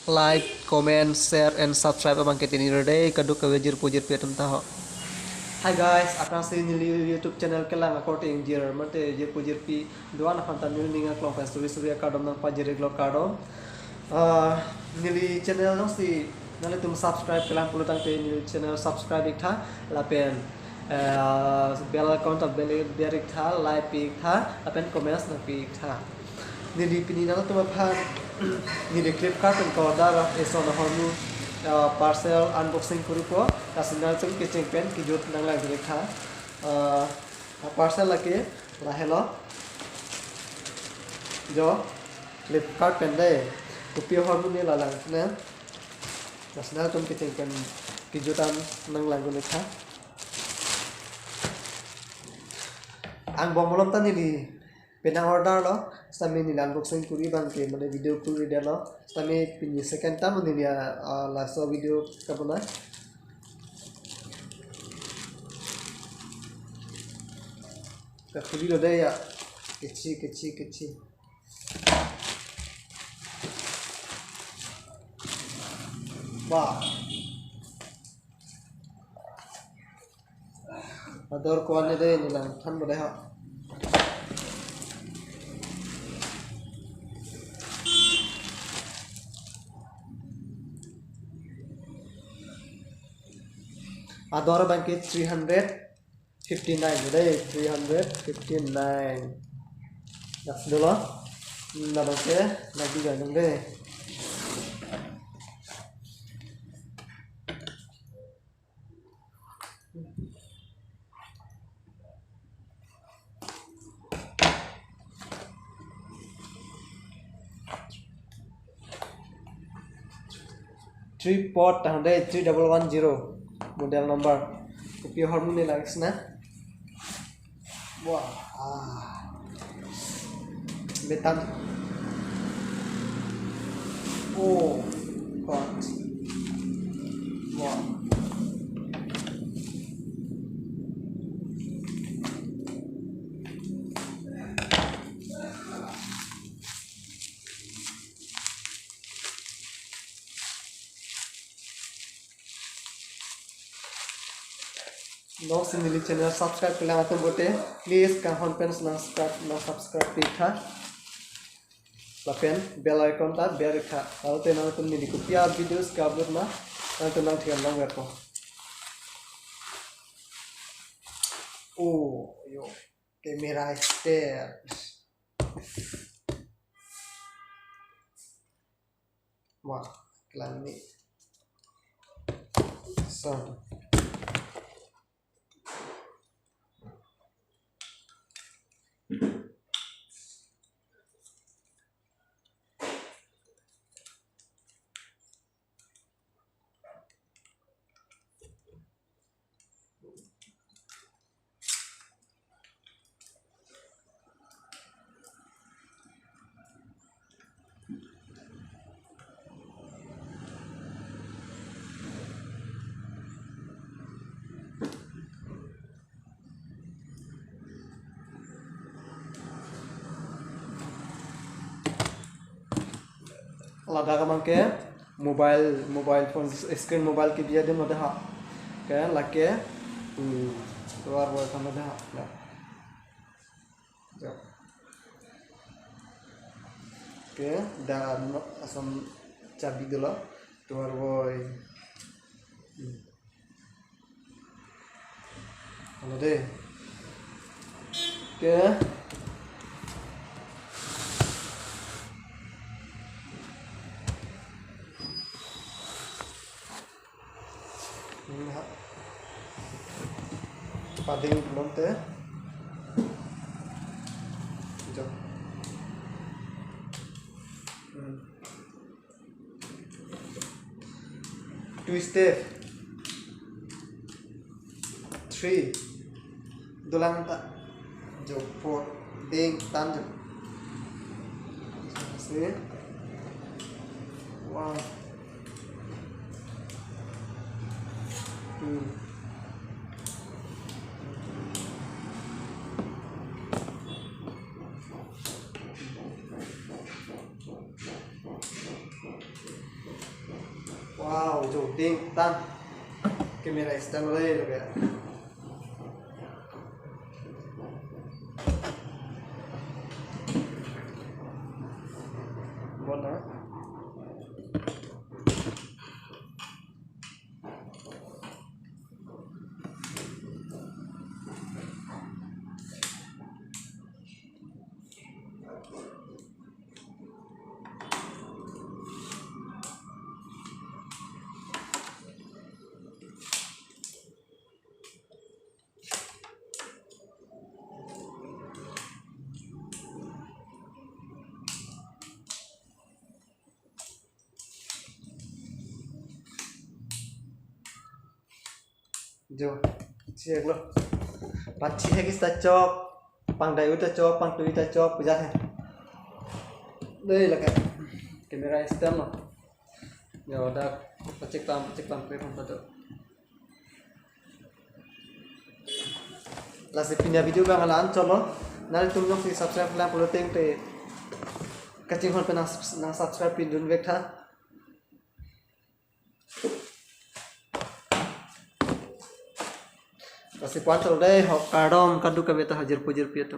like, comment, share, and subscribe abang ketini rode kaduk kawejir pujir petum taho. Hi guys, apna si nili YouTube channel kelang according jir mate jir pujir pi doan hantan nili ninga klong pas suri kardom nang pajir glok kardom. Nili channel nang si nali tum subscribe kelang pulutang te nili channel subscribe ikha lapen bell account of bell ikha like ikha lapen comments na ikha. Nili pini nang tum aphan nili Flipkart and Cordara is on the hornu parcel unboxing kuripo kasinal chung kitchen pen kijut nang lag rekha parcel lake lahelo jo Flipkart pen de upio hornu ni lalang na kasinal chung kitchen pen kijutan nang lag rekha ang bomolom ta nili penang order lo sami ni unboxing kuri bang ke mane video kuri dia lo sami pini second time ni dia last video kabona ka kuri lo de ya kecil wah ador ko ane de ni lang than bode ha Adora bank 359 today 359 that's dulu na bangke lagi ganung deh three port 3110 model number kopi hormone lags na wah metan oh god wah no sini channel subscribe kelang atum bote please kahon pens na subscribe pikha lapen bell icon ta berikha alte na tum ni kupia videos ka upload na antum nang thiam long ko oh yo camera stare wah kelang ni sound lada kamang ke mobile phone screen mobile ke dia de mode ha ke lake luar luar kamar ha ya ke dan asam cabi dulu luar boy halo deh ke pading belum teh jom two step 3 dulang tak jom 4 ding tan jom sini wow Wow, jom ting tan. Cemera stand lagi loh ya. Mana? Jo, siap lo. Pachi है किसका चौक, पंगडाई उटा चौक, पंगटुई उटा चौक पूजा है. Đây là cái camera stand lo. Ya udah pecik tam ke foto. Lasi punya video bang alan cholo. Nari तुम लोग subscribe करें पुलोते पे कचिंग होन पे ना subscribe पिन दून वेक था. Lasi puan cholo deh, kardom kadu kami ta hajar pujir piatu.